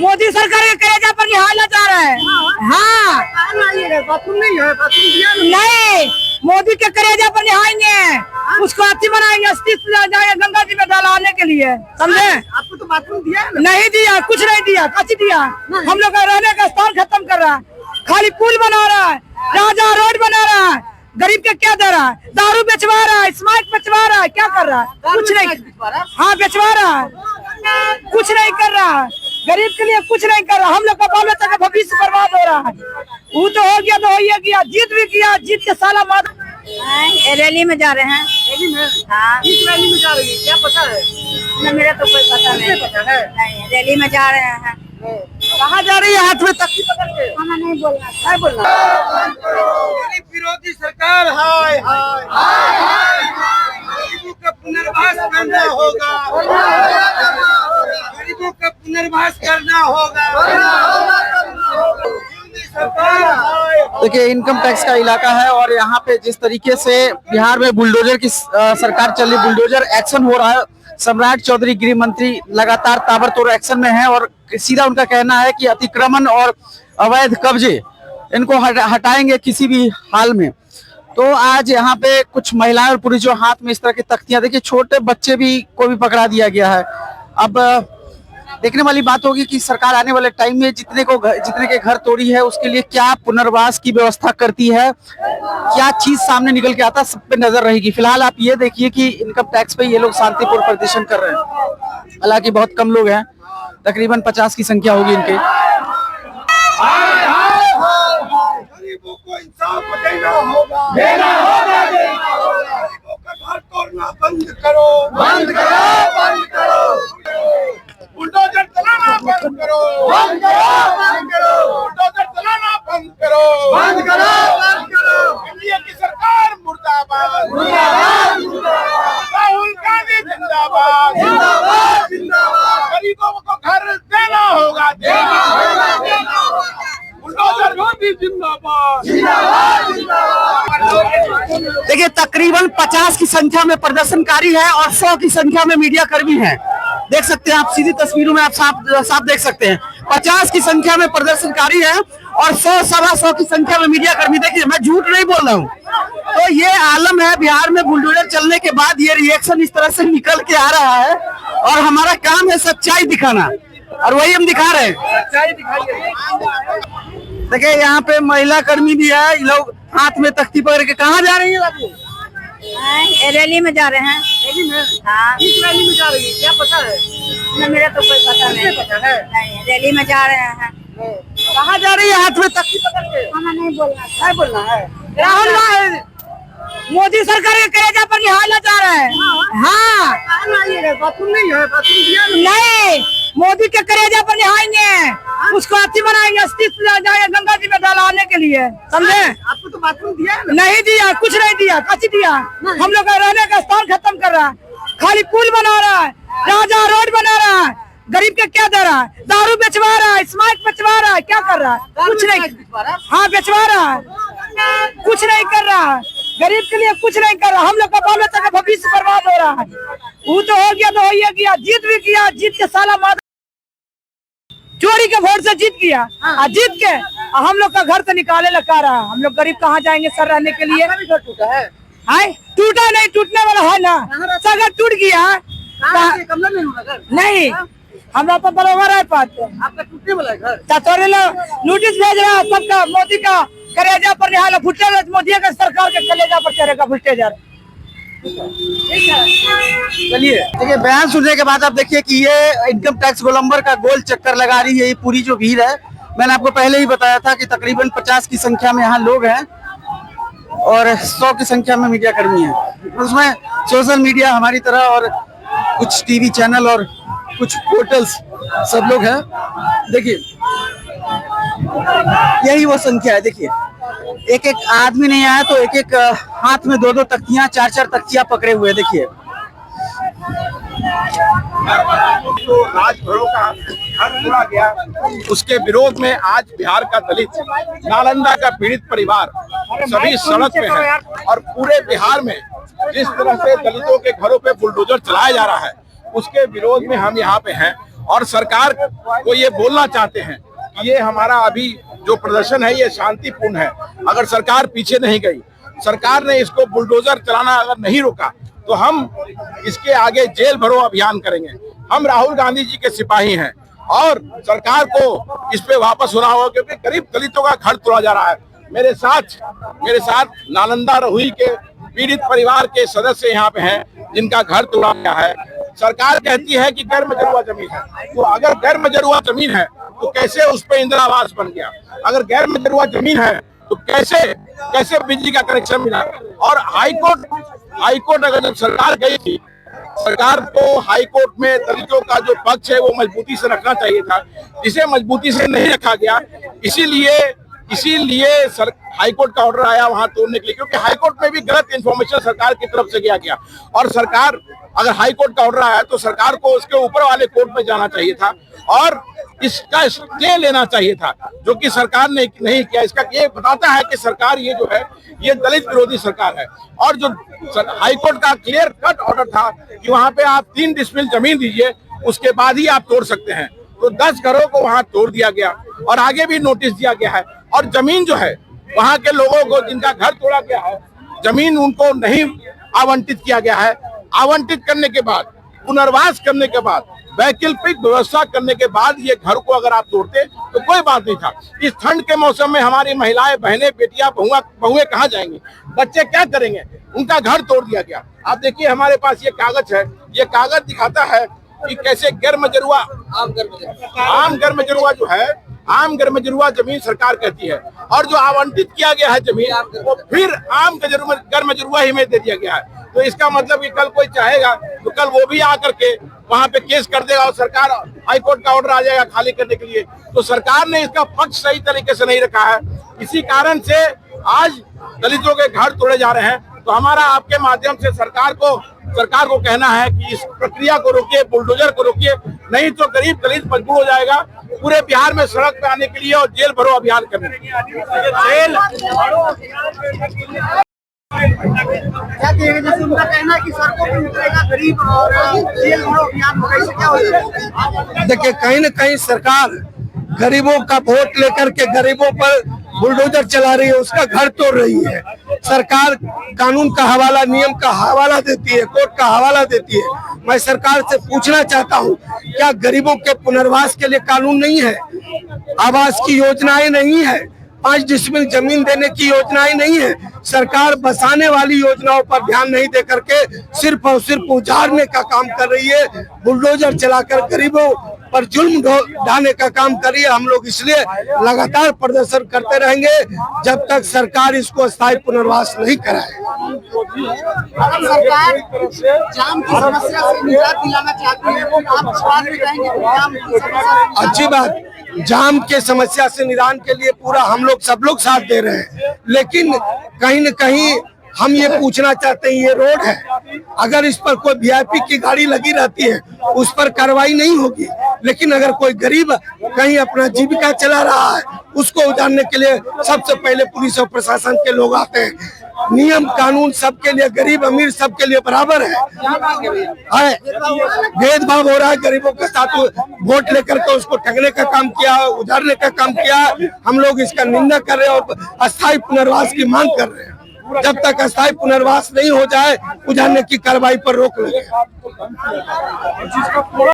मोदी सरकार के कलेजा पर निहाला जा रहा है। हाँ बाथरूम नहीं है, बाथरूम दिया नहीं, मोदी के कलेजा पर निहाएंगे, उसको अस्थि बनाएंगे, अस्थि जाएंगे गंगा जी में डालने के लिए, समझे? आपको तो बाथरूम दिया है ना? नहीं दिया, कुछ नहीं दिया, कैसे दिया? हम लोग का रहने का स्थान खत्म कर रहा है, खाली पुल बना रहा है, राजा रोड बना रहा है, गरीब के क्या दे रहा है? दारू बेचवा रहा है, स्मार्ट बेचवा रहा है, क्या कर रहा है? कुछ नहीं। हाँ बेचवा रहा है, कुछ नहीं कर रहा है, गरीब के लिए कुछ नहीं कर रहा। हम लोग का बाल बच्चा का भविष्य बर्बाद हो रहा है। वो तो हो गया तो हो ही गया, जीत भी किया, जीत के साला मार। रैली में जा रहे हैं। रैली में? हाँ। किस रैली में जा रही है, क्या पता है? न, मेरा तो कोई पता नहीं। पता है? नहीं, रैली में जा रहे हैं। कहाँ जा रही है? हाथ में तख्ती पकड़ के? खाना नहीं बोलना, नहीं बोलना। गरीब विरोधी सरकार, हाय हाय गरीबों का पुनर्वास करना होगा, गरीबों का पुनर्वास करना होगा। देखिए, इनकम टैक्स का इलाका है और यहाँ पे जिस तरीके से बिहार में बुलडोजर की सरकार चल रही, बुलडोजर एक्शन हो रहा है। सम्राट चौधरी गृह मंत्री लगातार ताबड़तोड़ एक्शन में हैं और सीधा उनका कहना है कि अतिक्रमण और अवैध कब्जे इनको हटाएंगे किसी भी हाल में। तो आज यहाँ पे कुछ महिलाएं और पुरुष जो हाथ में इस तरह की तख्तियां, देखिए छोटे बच्चे भी को भी पकड़ा दिया गया है। अब देखने वाली बात होगी कि सरकार आने वाले टाइम में जितने के घर तोड़ी है उसके लिए क्या पुनर्वास की व्यवस्था करती है, क्या चीज सामने निकल के आता, सब पे नजर रहेगी। फिलहाल आप ये देखिए कि इनकम टैक्स पे ये लोग शांतिपूर्ण प्रदर्शन कर रहे हैं, हालांकि बहुत कम लोग हैं, तकरीबन 50 की संख्या होगी इनके। गरीबों को इंसाफ देना होगा, देना होगा, देना होगा। गरीबों का घर तोड़ना बंद करो, बंद करो, बंद करो। बुलडोजर चलाना बंद करो, बंद करो, बंद करो। बुलडोजर चलाना बंद करो, बंद करो, बंद करो। एनडीए की सरकार मुर्दाबाद, मुर्दाबाद, मुर्दाबाद। राहुल गांधी जिंदाबाद, जिंदाबाद, जिंदाबाद। गरीबों को घर देना होगा, देना होगा, देना होगा। बुलडोजर भी जिंदाबाद, जिंदाबाद, जिंदाबाद। देखिए, तकरीबन 50 की संख्या में प्रदर्शनकारी है और 100 की संख्या में मीडिया कर्मी है। देख सकते हैं आप, सीधी तस्वीरों में आप साफ देख सकते हैं, 50 की संख्या में प्रदर्शनकारी है और 100-125 की संख्या में मीडिया कर्मी। देखिए, मैं झूठ नहीं बोल रहा हूँ। तो ये आलम है बिहार में बुलडोजर चलने के बाद, ये रिएक्शन इस तरह से निकल के आ रहा है और हमारा काम है सच्चाई दिखाना और वही हम दिखा रहे हैं। सच्चाई दिखाइए। देखिए, यहाँ पे महिला कर्मी भी है, ये लोग हाथ में तख्ती पकड़ के कहाँ जा रही है? रैली में जा रहे हैं। रैली में? हाँ। किस रैली में जा रही है, क्या पता है? न, मेरा तो कोई पता नहीं। पता है? नहीं, रैली में जा रहे हैं। कहाँ जा रही है? हाथ में तख्ती पकड़ के? खाना नहीं बोलना, नहीं बोलना है। राहुल गांधी मोदी सरकार के कलेजा पर निहाला जा रहा है। हाँ बाथरूम नहीं है, बाथरूम दिया नहीं, मोदी के कलेजा पर निहाएंगे, उसको अस्थि बनाएंगे, अस्थि जाएंगे गंगा जी में डालने के लिए, समझे? आपको तो बाथरूम दिया है ना? नहीं दिया, कुछ नहीं दिया, कैसे दिया? हम लोग का रहने का स्थान खत्म कर रहा है, खाली पुल बना रहा है, राजा रोड बना रहा है, गरीब के क्या दे रहा है? दारू बेचवा रहा है, स्मार्ट बेचवा रहा है, क्या कर रहा है? कुछ नहीं। हाँ बेचवा रहा है, कुछ नहीं कर रहा है, गरीब के लिए कुछ नहीं कर रहा। हम लोग का बाल बच्चा का भविष्य बर्बाद हो रहा है। वो तो हो गया तो हो ही गया, जीत भी किया, जीत के साला मार चोरी के वोट से जीत गया, जीत के हम लोग का घर तो निकाले लगा रहा है। हम लोग गरीब कहाँ जाएंगे सर रहने के लिए? घर टूटा है? टूटा नहीं, टूटने वाला है ना, सगर टूट गया। कमला में घर नहीं, हमरा तो बराबर है पाते। आपका टूटने वाला है घर? थोड़े लोग नोटिस भेज रहा है सबका, मोदी का कलेजा पर निहाला फुटे, मोदी का सरकार के कलेजा पर चढ़ेगा फुटे जा रहा। चलिए, देखिए, बयान सुनने के बाद आप देखिए कि ये इनकम टैक्स गोलंबर का गोल चक्कर लगा रही है ये पूरी जो भीड़ है। मैंने आपको पहले ही बताया था कि तकरीबन 50 की संख्या में यहाँ लोग हैं और 100 की संख्या में मीडिया कर्मी हैं। उसमें सोशल मीडिया हमारी तरह और कुछ टीवी चैनल और कुछ पोर्टल्स सब लोग हैं। देखिए, यही वो संख्या है। देखिए, एक एक आदमी नहीं आया तो एक एक हाथ में 2-2 तख्तियां, 4-4 तख्तियां पकड़े हुए। देखिए, तो राजभरों का घर तोड़ा गया, उसके विरोध में आज बिहार का दलित, नालंदा का पीड़ित परिवार सभी सड़क पे है और पूरे बिहार में जिस तरह से दलितों के घरों पे बुलडोजर चलाया जा रहा है उसके विरोध में हम यहाँ पे हैं। और सरकार को ये बोलना चाहते हैं कि ये हमारा अभी जो प्रदर्शन है ये शांतिपूर्ण है। अगर सरकार पीछे नहीं गई, सरकार ने इसको बुलडोजर चलाना अगर नहीं रोका, तो हम इसके आगे जेल भरो अभियान करेंगे। हम राहुल गांधी जी के सिपाही हैं और सरकार को इस पे वापस होना होगा, क्योंकि गरीब दलितों का घर तोड़ा जा रहा है। मेरे साथ नालंदा रहुई के पीड़ित परिवार के सदस्य यहाँ पे हैं जिनका घर तोड़ा गया है। सरकार कहती है कि गैर मजरूआ जमीन है, तो अगर गैर मजरूआ जमीन है तो कैसे उस पे इंदिरा आवास बन गया? अगर गैर मजरूआ जमीन है तो कैसे बिजली का कनेक्शन मिला? और हाईकोर्ट अगर जब सरकार गई थी, सरकार को हाईकोर्ट में दलितों का जो पक्ष है वो मजबूती से रखना चाहिए था, जिसे मजबूती से नहीं रखा गया। इसीलिए हाईकोर्ट का ऑर्डर आया वहां तोड़ने के लिए, क्योंकि हाईकोर्ट में भी गलत इंफॉर्मेशन सरकार की तरफ से गया और सरकार, अगर हाईकोर्ट का ऑर्डर आया तो सरकार को उसके ऊपर वाले कोर्ट में जाना चाहिए था और इसका स्टे लेना चाहिए था, जो कि सरकार ने नहीं किया। इसका ये बताता है कि सरकार ये जो है ये दलित विरोधी सरकार है। और जो हाईकोर्ट का क्लियर कट ऑर्डर था कि वहां पे आप 3 डिसमिल जमीन दीजिए, उसके बाद ही आप तोड़ सकते हैं, तो 10 घरों को वहां तोड़ दिया गया और आगे भी नोटिस दिया गया है। और जमीन जो है वहां के लोगों को जिनका घर तोड़ा गया है, जमीन उनको नहीं आवंटित किया गया है। आवंटित करने के बाद, पुनर्वास करने के बाद, वैकल्पिक व्यवस्था करने के बाद ये घर को अगर आप तोड़ते तो कोई बात नहीं था। इस ठंड के मौसम में हमारी महिलाएं, बहनें, बेटियां, बहुएं कहाँ जाएंगी? बच्चे क्या करेंगे? उनका घर तोड़ दिया गया। आप देखिए हमारे पास ये कागज है, ये कागज दिखाता है कि कैसे आम गैर मजरूआ जो है, आम गैर मजरूआ जमीन सरकार कहती है, और जो आवंटित किया गया है जमीन वो फिर आम गैर मजरूआ ही में दे दिया गया है। तो इसका मतलब कि कल कोई चाहेगा तो कल वो भी आकर के वहां पे केस कर देगा और सरकार, हाईकोर्ट का ऑर्डर आ जाएगा खाली करने के लिए। तो सरकार ने इसका पक्ष सही तरीके से नहीं रखा है, इसी कारण से आज दलितों के घर तोड़े जा रहे हैं। तो हमारा आपके माध्यम से सरकार को कहना है कि इस प्रक्रिया को रोकिए, बुलडोजर को रोकिए, नहीं तो गरीब दलित मजबूर हो जाएगा पूरे बिहार में सड़क पे आने के लिए और जेल भरो अभियान करने के लिए। क्या कहेंगे, जैसे उनका कहना है कि सड़कों पे उतरेगा गरीब और जेल भरो अभियान होगा, इससे क्या होगा? देखिए, कहीं न कहीं सरकार गरीबों का वोट लेकर के गरीबों पर बुलडोजर चला रही है, उसका घर तोड़ रही है। सरकार कानून का हवाला, नियम का हवाला देती है, कोर्ट का हवाला देती है। मैं सरकार से पूछना चाहता हूँ, क्या गरीबों के पुनर्वास के लिए कानून नहीं है? आवास की योजनाएं नहीं है? 5 डिसमिल जमीन देने की योजनाएं नहीं है? सरकार बसाने वाली योजनाओं पर ध्यान नहीं दे करके सिर्फ और सिर्फ उजाड़ने का काम कर रही है, बुलडोजर चलाकर गरीबों पर जुल्म ढाने का काम कर रही है। हम लोग इसलिए लगातार प्रदर्शन करते रहेंगे जब तक सरकार इसको स्थायी पुनर्वास नहीं कराए। अगर सरकार जाम की समस्या से निजात दिलाना चाहती है, वो आप इस बात में कहेंगे कि जाम की समस्या? अच्छी बात, जाम के समस्या से निदान के लिए पूरा हम लोग सब लोग साथ दे रहे हैं, लेकिन कहीं न कहीं हम ये पूछना चाहते हैं, ये रोड है, अगर इस पर कोई वीआईपी की गाड़ी लगी रहती है उस पर कार्रवाई नहीं होगी, लेकिन अगर कोई गरीब कहीं अपना जीविका चला रहा है उसको उजाड़ने के लिए सबसे पहले पुलिस और प्रशासन के लोग आते हैं। नियम कानून सबके लिए, गरीब अमीर सबके लिए बराबर है। भेदभाव हो रहा है गरीबों के साथ, वोट लेकर के उसको ठगने का काम किया, उजाड़ने का काम किया। हम लोग इसका निंदा कर रहे हैं और अस्थायी पुनर्वास की मांग कर रहे हैं। जब तक अस्थायी पुनर्वास नहीं हो जाए, उजाड़ने की कार्रवाई पर रोक लगे।